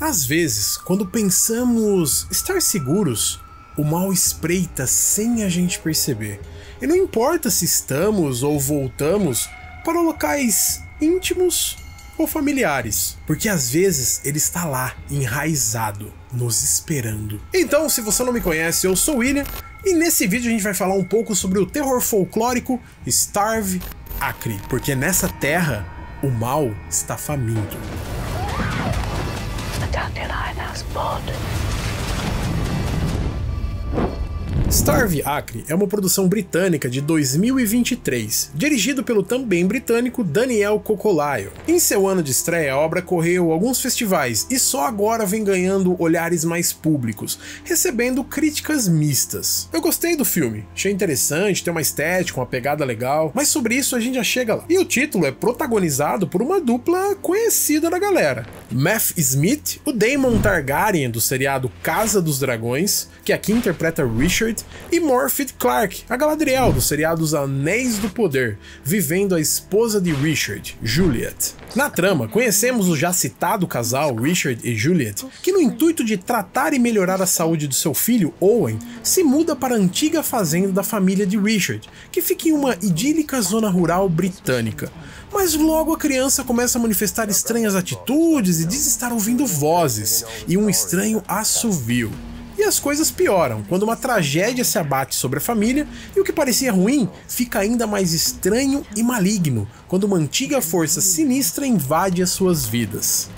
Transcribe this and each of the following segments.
Às vezes, quando pensamos estar seguros, o mal espreita sem a gente perceber. E não importa se estamos ou voltamos para locais íntimos ou familiares, porque às vezes ele está lá, enraizado, nos esperando. Então, se você não me conhece, eu sou o William, e nesse vídeo a gente vai falar um pouco sobre o terror folclórico Starve Acre, porque nessa terra o mal está faminto. Starve Acre é uma produção britânica de 2023, dirigido pelo também britânico Daniel Cocolaio. Em seu ano de estreia, a obra correu alguns festivais e só agora vem ganhando olhares mais públicos, recebendo críticas mistas. Eu gostei do filme, achei interessante, tem uma estética, uma pegada legal, mas sobre isso a gente já chega lá. E o título é protagonizado por uma dupla conhecida da galera. Matt Smith, o Daemon Targaryen do seriado Casa dos Dragões, que aqui interpreta Richard, e Morfydd Clark, a Galadriel do seriado Os Anéis do Poder, vivendo a esposa de Richard, Juliet. Na trama, conhecemos o já citado casal Richard e Juliet, que no intuito de tratar e melhorar a saúde do seu filho, Owen, se muda para a antiga fazenda da família de Richard, que fica em uma idílica zona rural britânica. Mas logo a criança começa a manifestar estranhas atitudes e diz estar ouvindo vozes e um estranho assovio. E as coisas pioram, quando uma tragédia se abate sobre a família e o que parecia ruim fica ainda mais estranho e maligno, quando uma antiga força sinistra invade as suas vidas.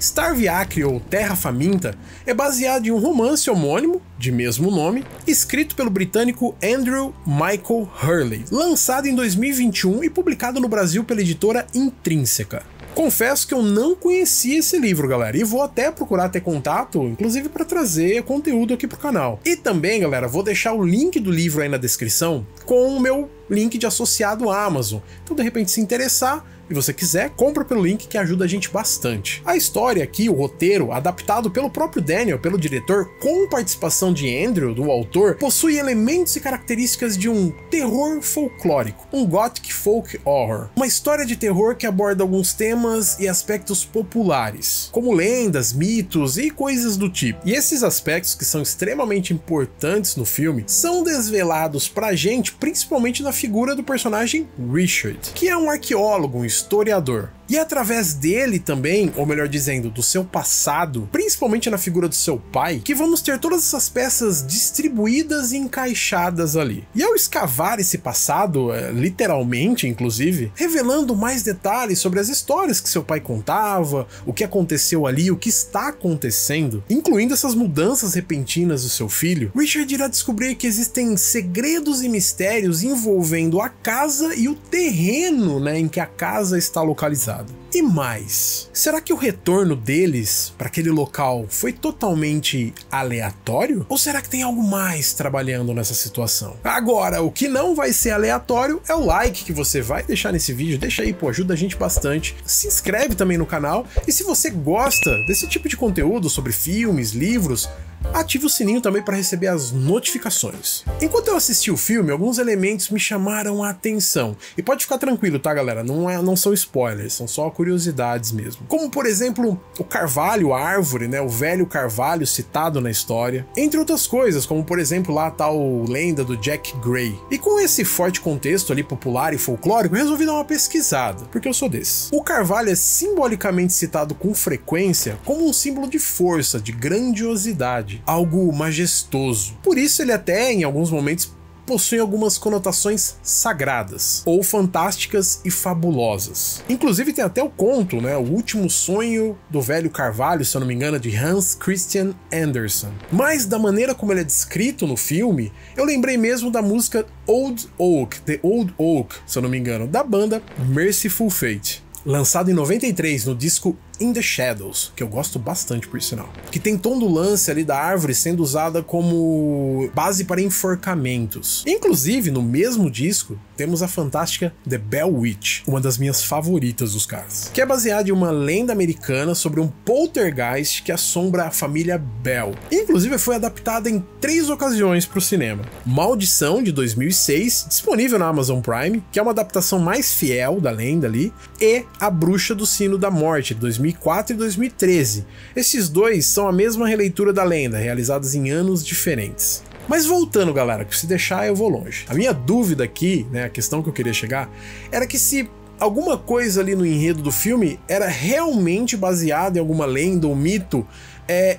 Starve Acre, ou Terra Faminta, é baseado em um romance homônimo, de mesmo nome, escrito pelo britânico Andrew Michael Hurley, lançado em 2021 e publicado no Brasil pela editora Intrínseca. Confesso que eu não conhecia esse livro, galera, e vou até procurar ter contato, inclusive para trazer conteúdo aqui pro canal. E também, galera, vou deixar o link do livro aí na descrição com o meu link de associado à Amazon. Então, de repente, se interessar e você quiser, compra pelo link que ajuda a gente bastante. A história aqui, o roteiro, adaptado pelo próprio Daniel, pelo diretor, com participação de Andrew, do autor, possui elementos e características de um terror folclórico, um gothic folk horror. Uma história de terror que aborda alguns temas e aspectos populares, como lendas, mitos e coisas do tipo. E esses aspectos, que são extremamente importantes no filme, são desvelados pra gente, principalmente na figura do personagem Richard, que é um arqueólogo, um historiador. E é através dele também, ou melhor dizendo, do seu passado, principalmente na figura do seu pai, que vamos ter todas essas peças distribuídas e encaixadas ali. E ao escavar esse passado, literalmente inclusive, revelando mais detalhes sobre as histórias que seu pai contava, o que aconteceu ali, o que está acontecendo, incluindo essas mudanças repentinas do seu filho, Richard irá descobrir que existem segredos e mistérios envolvendo a casa e o terreno, em que a casa está localizada. E mais, será que o retorno deles para aquele local foi totalmente aleatório? Ou será que tem algo mais trabalhando nessa situação? Agora, o que não vai ser aleatório é o like que você vai deixar nesse vídeo. Deixa aí, pô, ajuda a gente bastante. Se inscreve também no canal. E se você gosta desse tipo de conteúdo sobre filmes, livros, ative o sininho também para receber as notificações. Enquanto eu assisti o filme, alguns elementos me chamaram a atenção. E pode ficar tranquilo, tá, galera? Não são spoilers, são só curiosidades mesmo. Como, por exemplo, o carvalho, a árvore, o velho carvalho citado na história. Entre outras coisas, como, por exemplo, lá a tal lenda do Jack Gray. E com esse forte contexto ali popular e folclórico, eu resolvi dar uma pesquisada, porque eu sou desse. O carvalho é simbolicamente citado com frequência como um símbolo de força, de grandiosidade, algo majestoso. Por isso ele até, em alguns momentos, possui algumas conotações sagradas, ou fantásticas e fabulosas. Inclusive tem até o conto, O Último Sonho do Velho Carvalho, se eu não me engano, de Hans Christian Andersen. Mas da maneira como ele é descrito no filme, eu lembrei mesmo da música Old Oak, The Old Oak, se eu não me engano, da banda Merciful Fate, lançado em 93 no disco In the Shadows, que eu gosto bastante, por sinal, que tem tom do lance ali da árvore sendo usada como base para enforcamentos. Inclusive, no mesmo disco, temos a fantástica The Bell Witch, uma das minhas favoritas dos caras, que é baseada em uma lenda americana sobre um poltergeist que assombra a família Bell. Inclusive, foi adaptada em 3 ocasiões para o cinema. Maldição, de 2006, disponível na Amazon Prime, que é uma adaptação mais fiel da lenda ali, e A Bruxa do Sino da Morte, de 2011, 2004 e 2013. Esses dois são a mesma releitura da lenda, realizadas em anos diferentes. Mas voltando, galera, que se deixar eu vou longe. A minha dúvida aqui, né, a questão que eu queria chegar, era que se alguma coisa ali no enredo do filme era realmente baseada em alguma lenda ou mito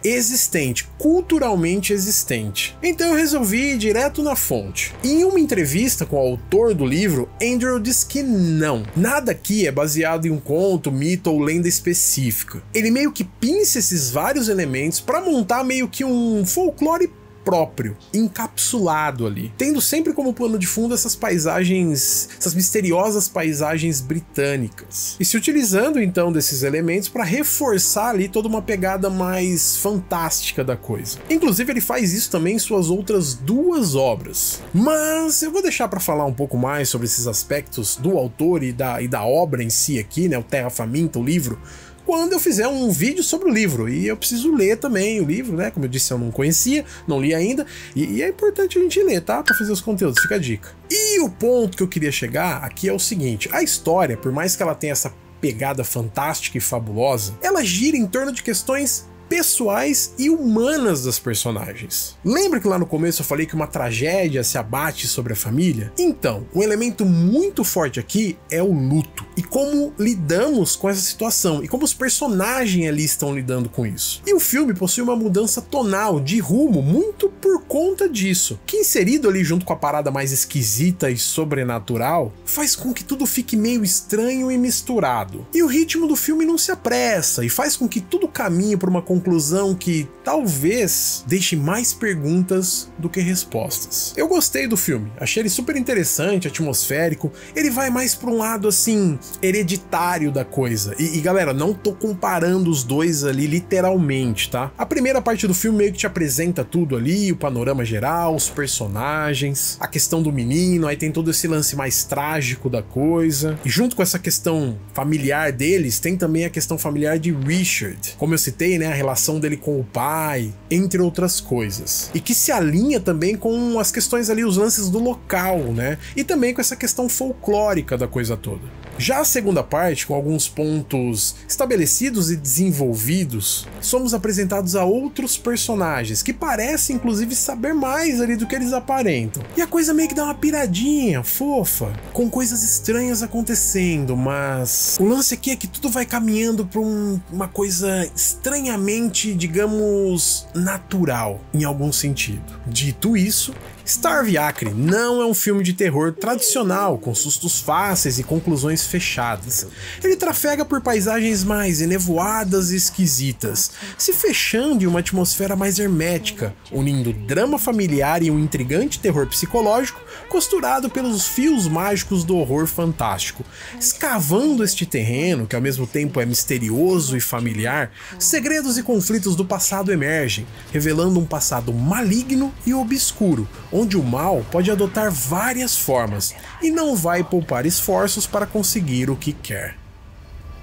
existente, culturalmente existente. Então eu resolvi ir direto na fonte. Em uma entrevista com o autor do livro, Andrew diz que não. Nada aqui é baseado em um conto, mito ou lenda específica. Ele meio que pinça esses vários elementos para montar meio que um folclore próprio, encapsulado ali, tendo sempre como pano de fundo essas paisagens, essas misteriosas paisagens britânicas, e se utilizando então desses elementos para reforçar ali toda uma pegada mais fantástica da coisa. Inclusive ele faz isso também em suas outras duas obras, mas eu vou deixar para falar um pouco mais sobre esses aspectos do autor e da obra em si aqui, né, o Terra Faminta, o livro, quando eu fizer um vídeo sobre o livro, e eu preciso ler também o livro, né, como eu disse, eu não conhecia, não li ainda, e é importante a gente ler, tá, para fazer os conteúdos, fica a dica. E o ponto que eu queria chegar aqui é o seguinte: a história, por mais que ela tenha essa pegada fantástica e fabulosa, ela gira em torno de questões pessoais e humanas das personagens. Lembra que lá no começo eu falei que uma tragédia se abate sobre a família? Então, um elemento muito forte aqui é o luto, e como lidamos com essa situação, e como os personagens ali estão lidando com isso. E o filme possui uma mudança tonal, de rumo, muito por conta disso, que inserido ali junto com a parada mais esquisita e sobrenatural, faz com que tudo fique meio estranho e misturado. E o ritmo do filme não se apressa, e faz com que tudo caminhe para uma conclusão que talvez deixe mais perguntas do que respostas. Eu gostei do filme, achei ele super interessante, atmosférico, ele vai mais para um lado assim, hereditário da coisa. E galera, não tô comparando os dois ali literalmente, tá? A primeira parte do filme meio que te apresenta tudo ali, o panorama geral, os personagens, a questão do menino, aí tem todo esse lance mais trágico da coisa. E junto com essa questão familiar deles, tem também a questão familiar de Richard. Como eu citei, né, a relação dele com o pai, entre outras coisas. E que se alinha também com as questões ali, os lances do local, né? E também com essa questão folclórica da coisa toda. Já a segunda parte, com alguns pontos estabelecidos e desenvolvidos, somos apresentados a outros personagens que parecem inclusive saber mais ali do que eles aparentam. E a coisa meio que dá uma piradinha, fofa, com coisas estranhas acontecendo, mas o lance aqui é que tudo vai caminhando para uma coisa estranhamente, digamos, natural, em algum sentido. Dito isso, Starve Acre não é um filme de terror tradicional, com sustos fáceis e conclusões fechadas. Ele trafega por paisagens mais enevoadas e esquisitas, se fechando em uma atmosfera mais hermética, unindo drama familiar e um intrigante terror psicológico costurado pelos fios mágicos do horror fantástico. Escavando este terreno, que ao mesmo tempo é misterioso e familiar, segredos e conflitos do passado emergem, revelando um passado maligno e obscuro, onde o mal pode adotar várias formas e não vai poupar esforços para conseguir o que quer.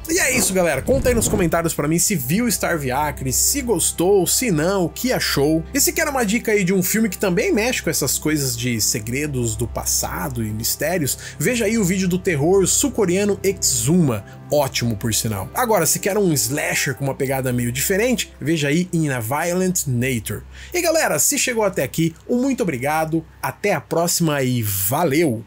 E é isso, galera, conta aí nos comentários pra mim se viu Starve Acre, se gostou, se não, o que achou. E se quer uma dica aí de um filme que também mexe com essas coisas de segredos do passado e mistérios, veja aí o vídeo do terror sul-coreano Exuma, ótimo por sinal. Agora, se quer um slasher com uma pegada meio diferente, veja aí In a Violent Nature. E galera, se chegou até aqui, um muito obrigado, até a próxima e valeu!